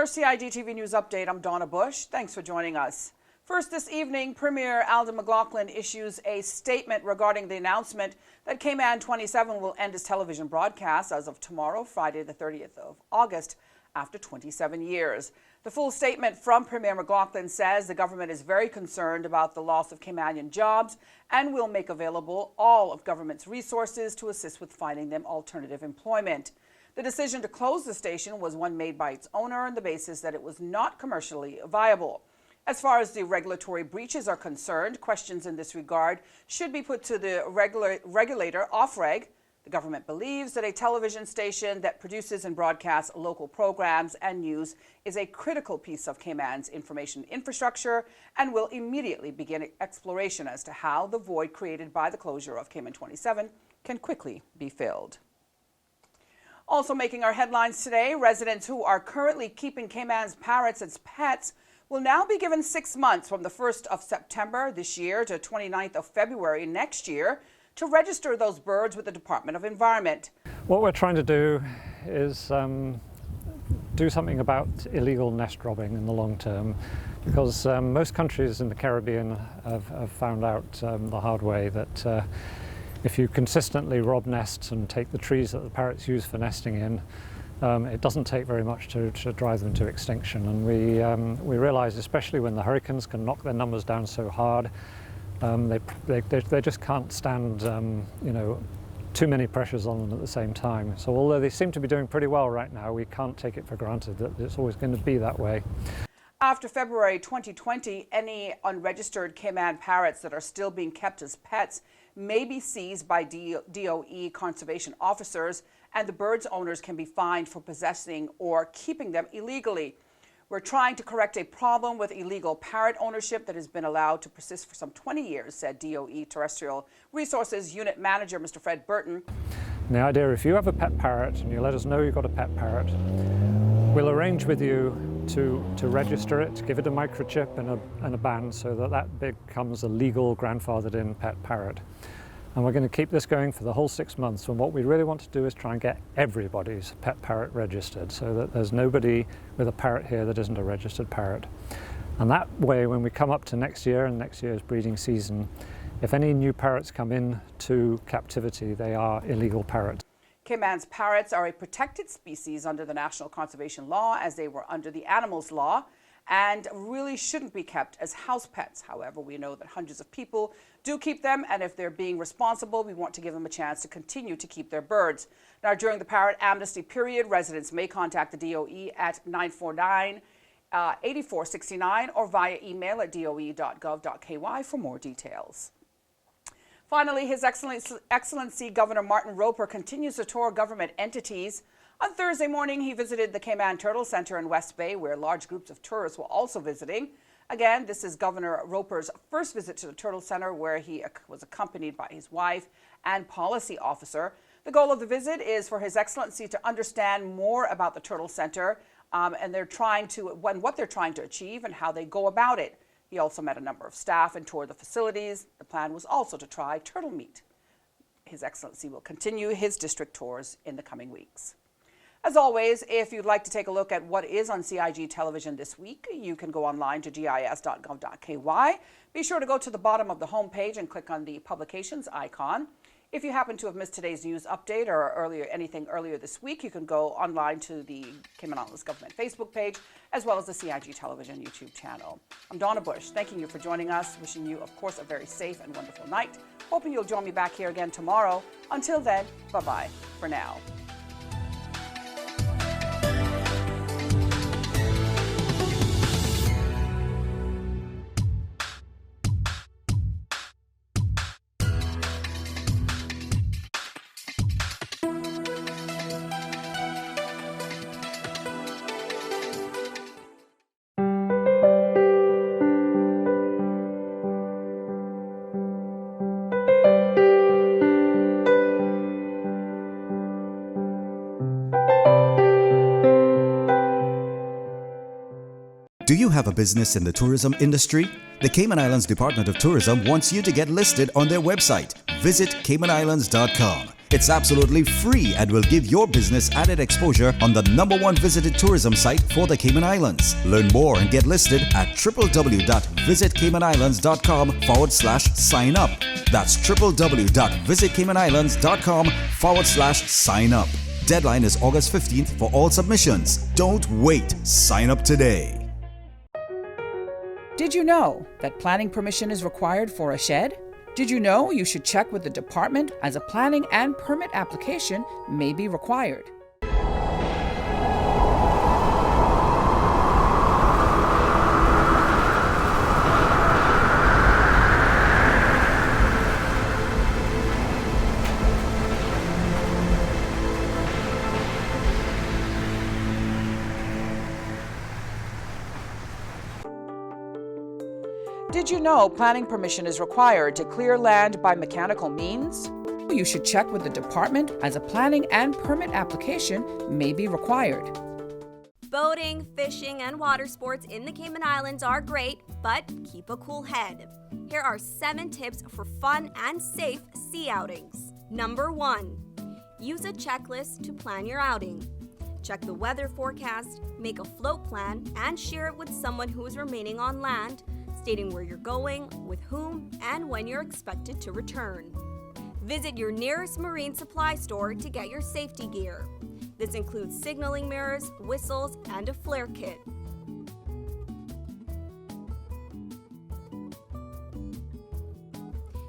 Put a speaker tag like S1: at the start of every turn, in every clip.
S1: your CIGTV News Update. I'm Donna Bush. Thanks for joining us. First this evening, Premier McLaughlin issues a statement regarding the announcement that Cayman 27 will end its television broadcast as of tomorrow, Friday the 30th of August, after 27 years. The full statement from Premier McLaughlin says the government is very concerned about the loss of Caymanian jobs and will make available all of government's resources to assist with finding them alternative employment. The decision to close the station was one made by its owner on the basis that it was not commercially viable. As far as the regulatory breaches are concerned, questions in this regard should be put to the regulator, OFREG. The government believes that a television station that produces and broadcasts local programs and news is a critical piece of Cayman's information infrastructure and will immediately begin exploration as to how the void created by the closure of Cayman 27 can quickly be filled. Also making our headlines today, residents who are currently keeping Cayman's parrots as pets will now be given 6 months from the 1st of September this year to 29th of February next year to register those birds with the Department of Environment.
S2: What we're trying to do is do something about illegal nest robbing in the long term, because most countries in the Caribbean have found out the hard way that if you consistently rob nests and take the trees that the parrots use for nesting in, it doesn't take very much to drive them to extinction. And we realize, especially when the hurricanes can knock their numbers down so hard, they just can't stand too many pressures on them at the same time. So although they seem to be doing pretty well right now, we can't take it for granted that it's always going to be that way.
S1: After February 2020, any unregistered Cayman parrots that are still being kept as pets may be seized by DOE conservation officers, and the birds' owners can be fined for possessing or keeping them illegally. We're trying to correct a problem with illegal parrot ownership that has been allowed to persist for some 20 years, said DOE Terrestrial Resources Unit Manager Mr. Fred Burton.
S2: And the idea, if you have a pet parrot and you let us know you've got a pet parrot, we'll arrange with you to register it, give it a microchip and a band so that becomes a legal grandfathered-in pet parrot. And we're going to keep this going for the whole 6 months. And what we really want to do is try and get everybody's pet parrot registered so that there's nobody with a parrot here that isn't a registered parrot. And that way, when we come up to next year and next year's breeding season, if any new parrots come into captivity, they are illegal parrots.
S1: Cayman's parrots are a protected species under the National Conservation Law, as they were under the Animals Law, and really shouldn't be kept as house pets. However, we know that hundreds of people do keep them, and if they're being responsible, we want to give them a chance to continue to keep their birds. Now, during the parrot amnesty period, residents may contact the DOE at 949-8469 or via email at doe.gov.ky for more details. Finally, His Excellency Governor Martin Roper continues to tour government entities. On Thursday morning, he visited the Cayman Turtle Center in West Bay, where large groups of tourists were also visiting. Again, this is Governor Roper's first visit to the Turtle Center, where he was accompanied by his wife and policy officer. The goal of the visit is for His Excellency to understand more about the Turtle Center and what they're trying to achieve and how they go about it. He also met a number of staff and toured the facilities. The plan was also to try turtle meat. His Excellency will continue his district tours in the coming weeks. As always, if you'd like to take a look at what is on CIG television this week, you can go online to gis.gov.ky. Be sure to go to the bottom of the homepage and click on the publications icon. If you happen to have missed today's news update or anything earlier this week, you can go online to the Cayman Islands Government Facebook page, as well as the CIG Television YouTube channel. I'm Donna Bush, thanking you for joining us, wishing you, of course, a very safe and wonderful night. Hoping you'll join me back here again tomorrow. Until then, bye-bye for now.
S3: Do you have a business in the tourism industry? The Cayman Islands Department of Tourism wants you to get listed on their website. Visit CaymanIslands.com. It's absolutely free and will give your business added exposure on the #1 visited tourism site for the Cayman Islands. Learn more and get listed at www.visitcaymanislands.com/sign up. That's www.visitcaymanislands.com/sign up. Deadline is August 15th for all submissions. Don't wait. Sign up today.
S1: Did you know that planning permission is required for a shed? Did you know you should check with the department as a planning and permit application may be required? Did you know planning permission is required to clear land by mechanical means? You should check with the department as a planning and permit application may be required.
S4: Boating, fishing, and water sports in the Cayman Islands are great, but keep a cool head. Here are 7 tips for fun and safe sea outings. Number 1. Use a checklist to plan your outing. Check the weather forecast, make a float plan, and share it with someone who is remaining on land, stating where you're going, with whom, and when you're expected to return. Visit your nearest marine supply store to get your safety gear. This includes signaling mirrors, whistles, and a flare kit.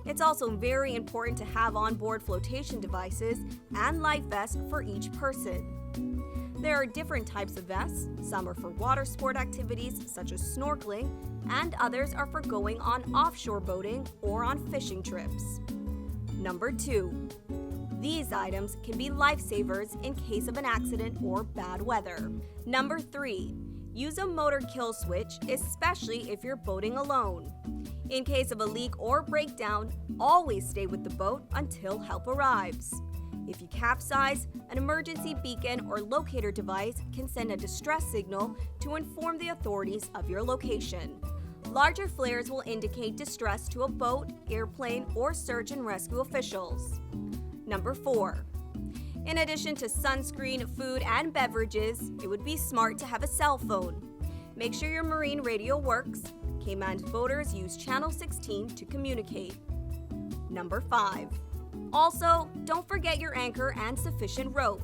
S4: It's also very important to have onboard flotation devices and life vests for each person. There are different types of vests. Some are for water sport activities such as snorkeling, and others are for going on offshore boating or on fishing trips. Number 2. These items can be lifesavers in case of an accident or bad weather. Number 3. Use a motor kill switch, especially if you're boating alone. In case of a leak or breakdown, always stay with the boat until help arrives. If you capsize, an emergency beacon or locator device can send a distress signal to inform the authorities of your location. Larger flares will indicate distress to a boat, airplane, or search and rescue officials. Number 4. In addition to sunscreen, food, and beverages, it would be smart to have a cell phone. Make sure your marine radio works. Cayman boaters use Channel 16 to communicate. Number 5. Also, don't forget your anchor and sufficient rope.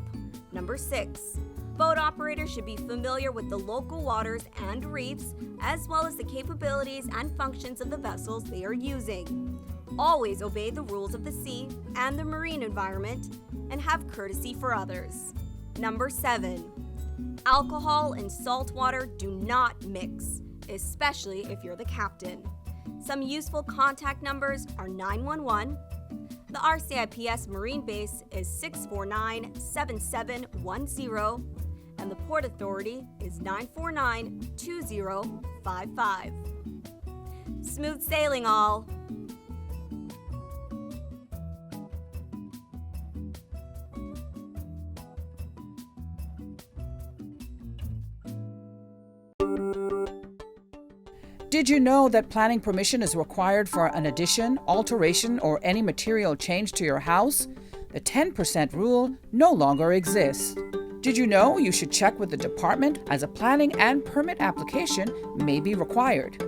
S4: Number 6. Boat operators should be familiar with the local waters and reefs, as well as the capabilities and functions of the vessels they are using. Always obey the rules of the sea and the marine environment, and have courtesy for others. Number 7. Alcohol and salt water do not mix, especially if you're the captain. Some useful contact numbers are 911. The RCIPS Marine Base is 649-7710, and the Port Authority is 949-2055. Smooth sailing, all!
S1: Did you know that planning permission is required for an addition, alteration, or any material change to your house? The 10% rule no longer exists. Did you know you should check with the department as a planning and permit application may be required?